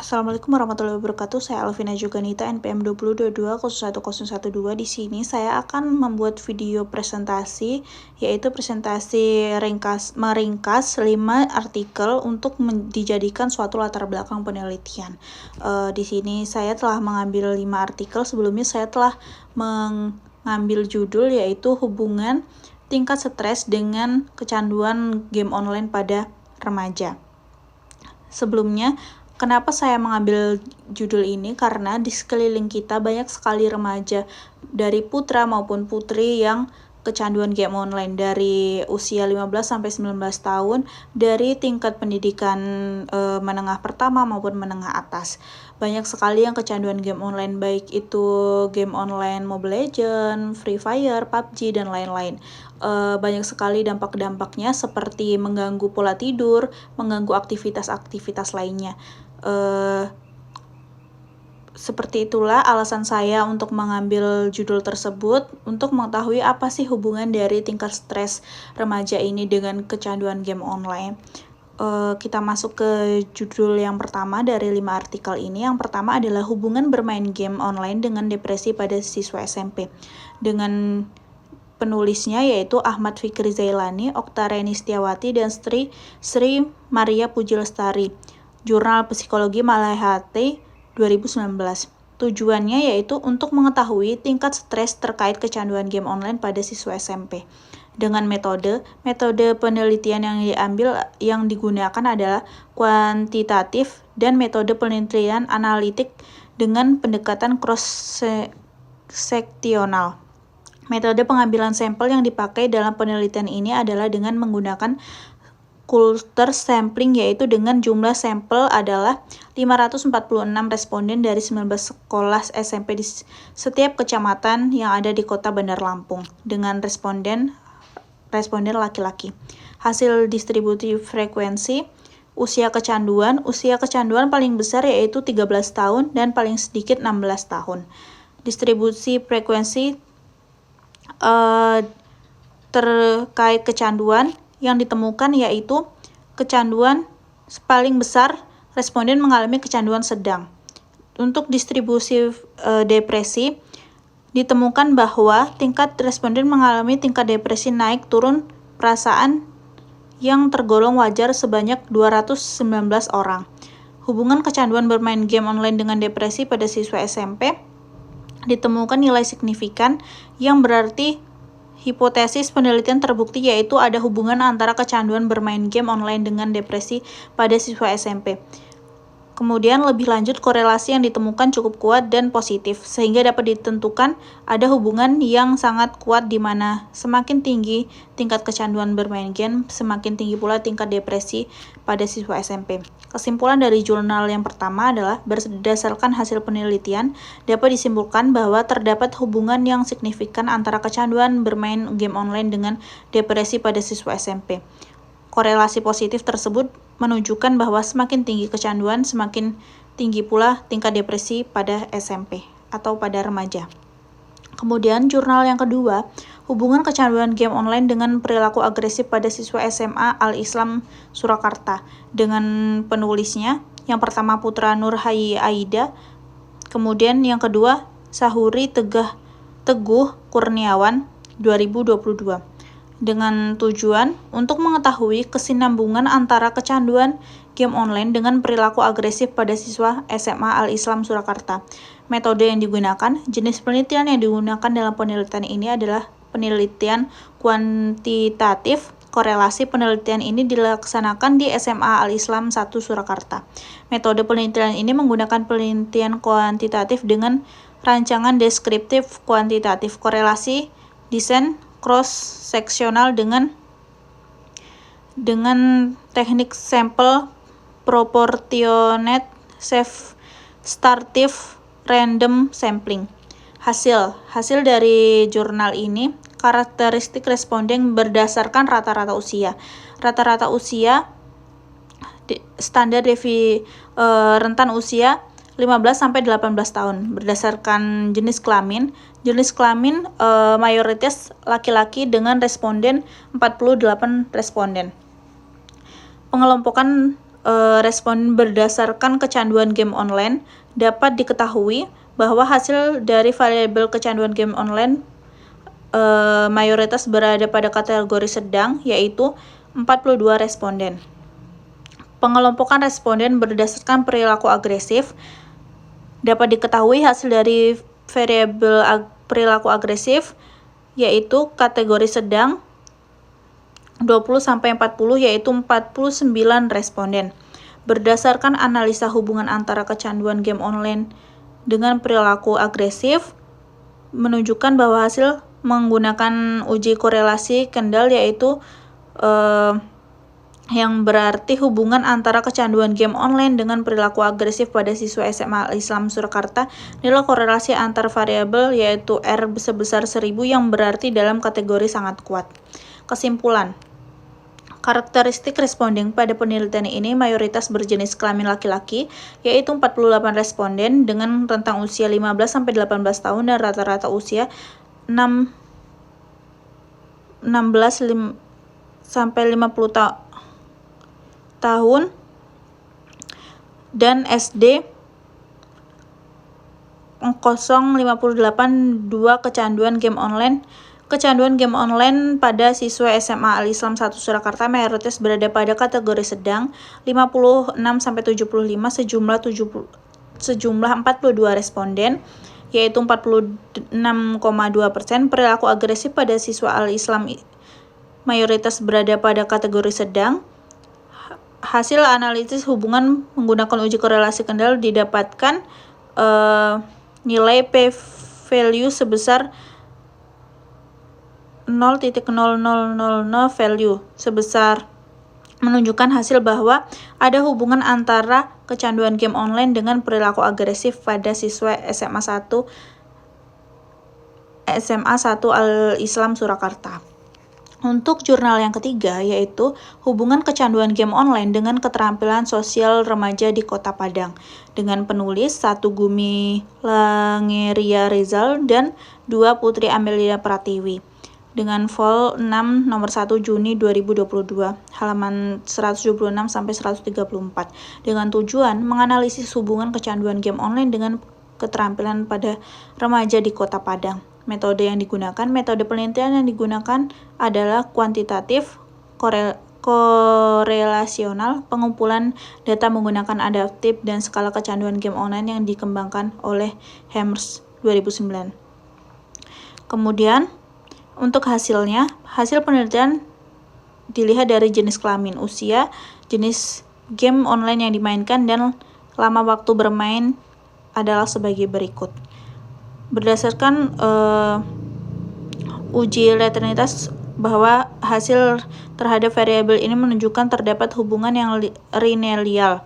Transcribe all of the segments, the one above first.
Assalamualaikum warahmatullahi wabarakatuh. Saya Alvina Juganita, NPM 2022-01012. Di sini saya akan membuat video presentasi, yaitu presentasi meringkas 5 artikel untuk dijadikan suatu latar belakang penelitian. Di sini saya telah mengambil 5 artikel. Sebelumnya saya telah mengambil judul, yaitu hubungan tingkat stres dengan kecanduan game online pada remaja. Sebelumnya, kenapa saya mengambil judul ini? Karena di sekeliling kita banyak sekali remaja dari putra maupun putri yang kecanduan game online dari usia 15 sampai 19 tahun dari tingkat pendidikan menengah pertama maupun menengah atas. Banyak sekali yang kecanduan game online, baik itu game online Mobile Legends, Free Fire, PUBG, dan lain-lain. Banyak sekali dampak-dampaknya seperti mengganggu pola tidur, mengganggu aktivitas-aktivitas lainnya. Seperti itulah alasan saya untuk mengambil judul tersebut, untuk mengetahui apa sih hubungan dari tingkat stres remaja ini dengan kecanduan game online. Kita masuk ke judul yang pertama dari 5 artikel ini. Yang pertama adalah hubungan bermain game online dengan depresi pada siswa SMP. Dengan penulisnya yaitu Ahmad Fikri Zailani, Oktareni Setiawati, dan Sri Maria Puji Lestari. Jurnal Psikologi Malahati 2019. Tujuannya yaitu untuk mengetahui tingkat stres terkait kecanduan game online pada siswa SMP. Dengan metode penelitian yang digunakan adalah kuantitatif dan metode penelitian analitik dengan pendekatan cross-seksional. Metode pengambilan sampel yang dipakai dalam penelitian ini adalah dengan menggunakan Coulter sampling, yaitu dengan jumlah sampel adalah 546 responden dari 19 sekolah SMP di setiap kecamatan yang ada di Kota Bandar Lampung dengan responden laki-laki. Hasil distribusi frekuensi usia kecanduan paling besar yaitu 13 tahun dan paling sedikit 16 tahun. Distribusi frekuensi terkait kecanduan yang ditemukan yaitu kecanduan paling besar responden mengalami kecanduan sedang. Untuk distribusi depresi ditemukan bahwa tingkat responden mengalami tingkat depresi naik turun perasaan yang tergolong wajar sebanyak 219 orang. Hubungan kecanduan bermain game online dengan depresi pada siswa SMP ditemukan nilai signifikan yang berarti hipotesis penelitian terbukti, yaitu ada hubungan antara kecanduan bermain game online dengan depresi pada siswa SMP. Kemudian lebih lanjut, korelasi yang ditemukan cukup kuat dan positif, sehingga dapat ditentukan ada hubungan yang sangat kuat di mana semakin tinggi tingkat kecanduan bermain game, semakin tinggi pula tingkat depresi pada siswa SMP. Kesimpulan dari jurnal yang pertama adalah berdasarkan hasil penelitian dapat disimpulkan bahwa terdapat hubungan yang signifikan antara kecanduan bermain game online dengan depresi pada siswa SMP. Korelasi positif tersebut menunjukkan bahwa semakin tinggi kecanduan, semakin tinggi pula tingkat depresi pada SMP atau pada remaja. Kemudian jurnal yang kedua, hubungan kecanduan game online dengan perilaku agresif pada siswa SMA Al-Islam Surakarta. Dengan penulisnya, yang pertama Putra Nur Hayy Aida, kemudian yang kedua Sahuri Teguh Kurniawan 2022. Dengan tujuan untuk mengetahui kesinambungan antara kecanduan game online dengan perilaku agresif pada siswa SMA Al-Islam Surakarta. Metode yang digunakan, jenis penelitian yang digunakan dalam penelitian ini adalah penelitian kuantitatif. Korelasi penelitian ini dilaksanakan di SMA Al-Islam 1 Surakarta. Metode penelitian ini menggunakan penelitian kuantitatif dengan rancangan deskriptif kuantitatif. Korelasi desain cross-seksional dengan teknik sampel proportionate startive random sampling. Hasil dari jurnal ini, karakteristik responden berdasarkan rata-rata usia. Rata-rata usia standar rentan usia 15 sampai 18 tahun. Berdasarkan jenis kelamin mayoritas laki-laki dengan responden 48 responden. Pengelompokan responden berdasarkan kecanduan game online, dapat diketahui bahwa hasil dari variabel kecanduan game online mayoritas berada pada kategori sedang, yaitu 42 responden. Pengelompokan responden berdasarkan perilaku agresif dapat diketahui hasil dari variabel perilaku agresif, yaitu kategori sedang 20-40, yaitu 49 responden. Berdasarkan analisa hubungan antara kecanduan game online dengan perilaku agresif, menunjukkan bahwa hasil menggunakan uji korelasi kendal, yaitu yang berarti hubungan antara kecanduan game online dengan perilaku agresif pada siswa SMA Al-Islam Surakarta adalah korelasi antar variabel, yaitu R sebesar 1000, yang berarti dalam kategori sangat kuat. Kesimpulan, karakteristik responden pada penelitian ini mayoritas berjenis kelamin laki-laki, yaitu 48 responden dengan rentang usia 15-18 tahun dan rata-rata usia 16-50 tahun, dan SD 058 2 kecanduan game online. Kecanduan game online pada siswa SMA Al-Islam 1 Surakarta mayoritas berada pada kategori sedang, 56-75, sejumlah 42 responden, yaitu 46,2%. Perilaku agresif pada siswa Al-Islam mayoritas berada pada kategori sedang. Hasil analisis hubungan menggunakan uji korelasi kendal didapatkan nilai p-value sebesar 0.0000 value sebesar menunjukkan hasil bahwa ada hubungan antara kecanduan game online dengan perilaku agresif pada siswa SMA 1 Al-Islam Surakarta. Untuk jurnal yang ketiga, yaitu hubungan kecanduan game online dengan keterampilan sosial remaja di Kota Padang, dengan penulis 1 Gumi Langeria Rizal dan 2 Putri Amelia Pratiwi, dengan vol 6 nomor 1 Juni 2022, halaman 176-134, dengan tujuan menganalisis hubungan kecanduan game online dengan keterampilan pada remaja di Kota Padang. Metode penelitian yang digunakan adalah kuantitatif korelasional, pengumpulan data menggunakan adaptif dan skala kecanduan game online yang dikembangkan oleh Hemmers 2009. Kemudian untuk hasil penelitian dilihat dari jenis kelamin, usia, jenis game online yang dimainkan, dan lama waktu bermain adalah sebagai berikut. Berdasarkan uji linearitas bahwa hasil terhadap variabel ini menunjukkan terdapat hubungan yang linear,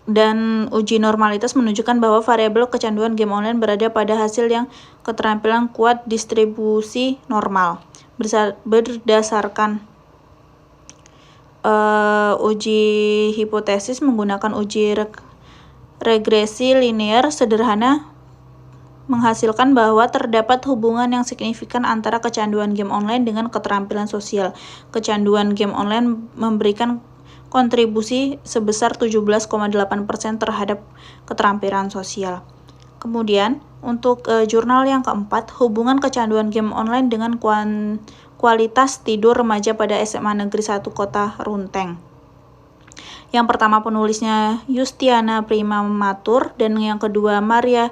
dan uji normalitas menunjukkan bahwa variabel kecanduan game online berada pada hasil yang keterampilan kuat distribusi normal. Berdasarkan uji hipotesis menggunakan uji regresi linear sederhana menghasilkan bahwa terdapat hubungan yang signifikan antara kecanduan game online dengan keterampilan sosial. Kecanduan game online memberikan kontribusi sebesar 17,8% terhadap keterampilan sosial. Kemudian, untuk jurnal yang keempat, hubungan kecanduan game online dengan kualitas tidur remaja pada SMA Negeri 1 Kota Runteng. Yang pertama penulisnya Yustiana Prima Matur, dan yang kedua Maria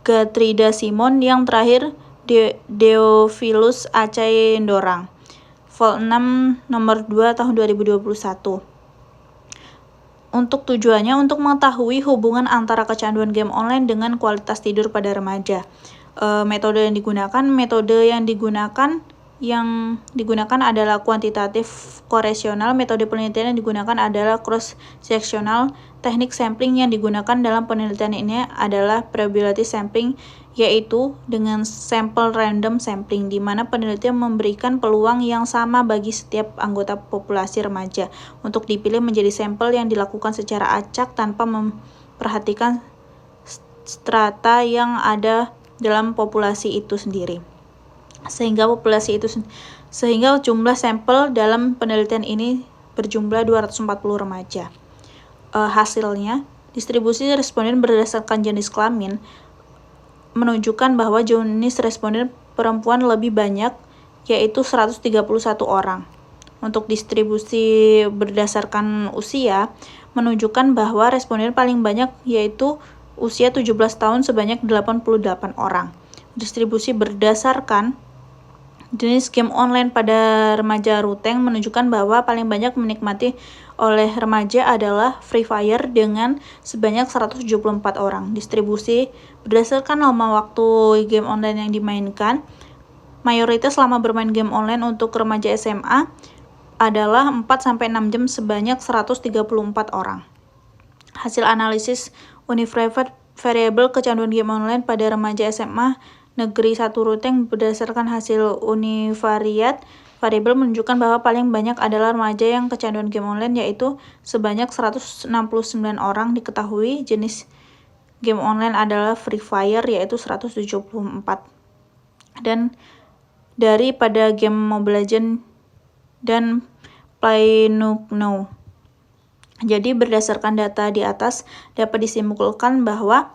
Gatrida Simon, yang terakhir Deophilus Acai Ndorang. Vol 6 nomor 2 tahun 2021. Untuk tujuannya untuk mengetahui hubungan antara kecanduan game online dengan kualitas tidur pada remaja. Metode yang digunakan adalah kuantitatif korelasional. Metode penelitian yang digunakan adalah cross sectional. Teknik sampling yang digunakan dalam penelitian ini adalah probability sampling, yaitu dengan sampel random sampling, di mana penelitian memberikan peluang yang sama bagi setiap anggota populasi remaja untuk dipilih menjadi sampel yang dilakukan secara acak tanpa memperhatikan strata yang ada dalam populasi itu sendiri. Sehingga jumlah sampel dalam penelitian ini berjumlah 240 remaja. Hasilnya, distribusi responden berdasarkan jenis kelamin menunjukkan bahwa jenis responden perempuan lebih banyak, yaitu 131 orang. Untuk distribusi berdasarkan usia, menunjukkan bahwa responden paling banyak yaitu usia 17 tahun sebanyak 88 orang. Distribusi berdasarkan jenis game online pada remaja Ruteng menunjukkan bahwa paling banyak menikmati oleh remaja adalah Free Fire dengan sebanyak 174 orang. Distribusi berdasarkan lama waktu game online yang dimainkan, mayoritas lama bermain game online untuk remaja SMA adalah 4-6 jam sebanyak 134 orang. Hasil analisis Univariate Variable kecanduan game online pada remaja SMA Negeri 1 Ruteng berdasarkan hasil Univariate Variable menunjukkan bahwa paling banyak adalah remaja yang kecanduan game online, yaitu sebanyak 169 orang. Diketahui jenis game online adalah Free Fire, yaitu 174. Dan daripada game Mobile Legends dan PlayNow. Jadi berdasarkan data di atas dapat disimpulkan bahwa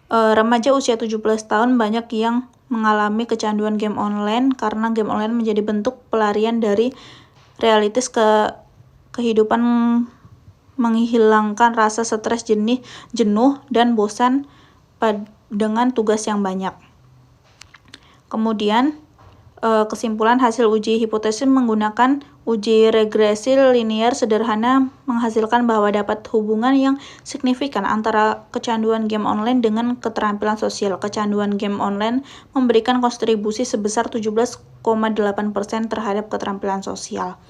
remaja usia 17 tahun banyak yang mengalami kecanduan game online karena game online menjadi bentuk pelarian dari realitas kehidupan, menghilangkan rasa stres, jenuh, dan bosan dengan tugas yang banyak. Kemudian, kesimpulan hasil uji hipotesis menggunakan uji regresi linear sederhana menghasilkan bahwa dapat hubungan yang signifikan antara kecanduan game online dengan keterampilan sosial. Kecanduan game online memberikan kontribusi sebesar 17,8% terhadap keterampilan sosial.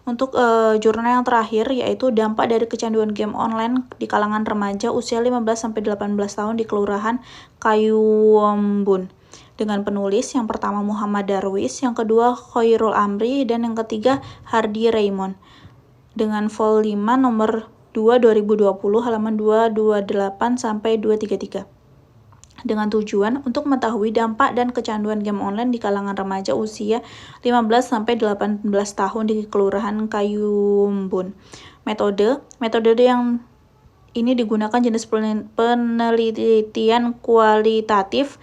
Untuk jurnal yang terakhir yaitu dampak dari kecanduan game online di kalangan remaja usia 15-18 tahun di Kelurahan Kayuombun. Dengan penulis yang pertama Muhammad Darwis, yang kedua Khairul Amri, dan yang ketiga Hardy Raymond. Dengan vol 5 nomor 2 2020 halaman 228 sampai 233. Dengan tujuan untuk mengetahui dampak dan kecanduan game online di kalangan remaja usia 15-18 tahun di Kelurahan Kayuombun. Metode yang ini digunakan jenis penelitian kualitatif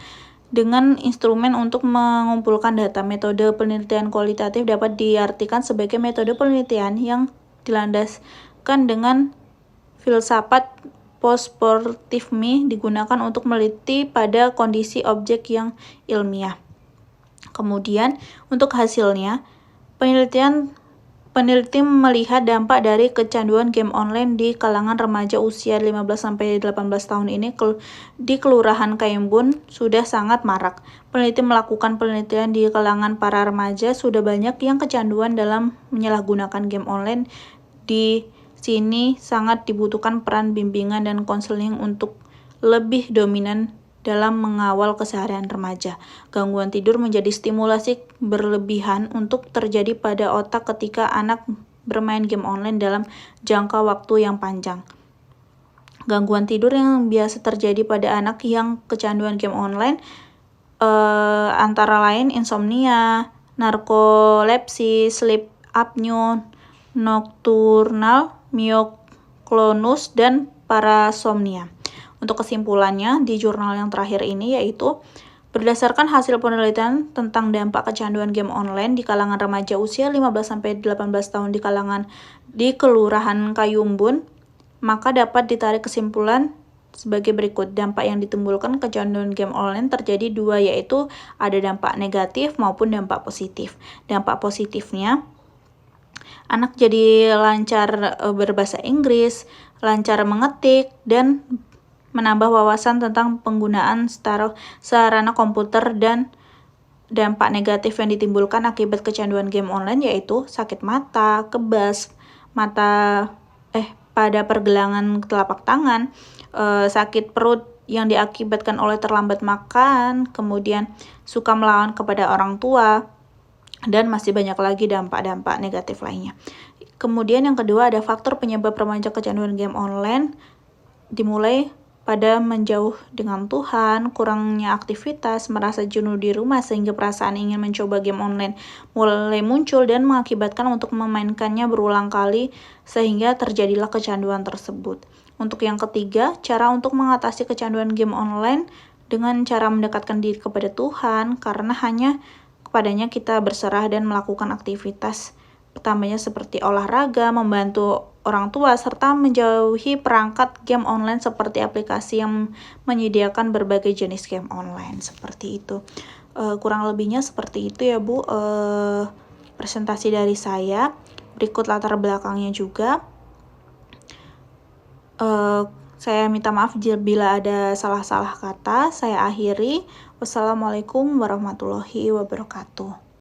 dengan instrumen untuk mengumpulkan data. Metode penelitian kualitatif dapat diartikan sebagai metode penelitian yang dilandaskan dengan filsafat postportifme digunakan untuk meneliti pada kondisi objek yang ilmiah. Kemudian, untuk hasilnya, peneliti melihat dampak dari kecanduan game online di kalangan remaja usia 15-18 tahun ini di Kelurahan Kayuombun sudah sangat marak. Peneliti melakukan penelitian di kalangan para remaja, sudah banyak yang kecanduan dalam menyalahgunakan game online. Di sini sangat dibutuhkan peran bimbingan dan konseling untuk lebih dominan dalam mengawal keseharian remaja. Gangguan tidur menjadi stimulasi berlebihan untuk terjadi pada otak ketika anak bermain game online dalam jangka waktu yang panjang. Gangguan tidur yang biasa terjadi pada anak yang kecanduan game online antara lain insomnia, narkolepsi, sleep apnea, nocturnal myoclonus, dan parasomnia. Untuk kesimpulannya di jurnal yang terakhir ini yaitu berdasarkan hasil penelitian tentang dampak kecanduan game online di kalangan remaja usia 15-18 tahun di Kelurahan Kayuombun, maka dapat ditarik kesimpulan sebagai berikut. Dampak yang ditimbulkan kecanduan game online terjadi dua, yaitu ada dampak negatif maupun dampak positif. Dampak positifnya, anak jadi lancar berbahasa Inggris, lancar mengetik, dan menambah wawasan tentang penggunaan sarana komputer. Dan dampak negatif yang ditimbulkan akibat kecanduan game online yaitu sakit mata, kebas, pada pergelangan telapak tangan, sakit perut yang diakibatkan oleh terlambat makan, kemudian suka melawan kepada orang tua, dan masih banyak lagi dampak-dampak negatif lainnya. Kemudian yang kedua ada faktor penyebab remaja kecanduan game online, dimulai pada menjauh dengan Tuhan, kurangnya aktivitas, merasa jenuh di rumah sehingga perasaan ingin mencoba game online mulai muncul dan mengakibatkan untuk memainkannya berulang kali sehingga terjadilah kecanduan tersebut. Untuk yang ketiga, cara untuk mengatasi kecanduan game online dengan cara mendekatkan diri kepada Tuhan, karena hanya kepadanya kita berserah dan melakukan aktivitas pertamanya seperti olahraga, membantu orang tua, serta menjauhi perangkat game online seperti aplikasi yang menyediakan berbagai jenis game online. Seperti itu. Kurang lebihnya seperti itu ya Bu, presentasi dari saya. Berikut latar belakangnya juga. Saya minta maaf bila ada salah-salah kata. Saya akhiri. Wassalamualaikum warahmatullahi wabarakatuh.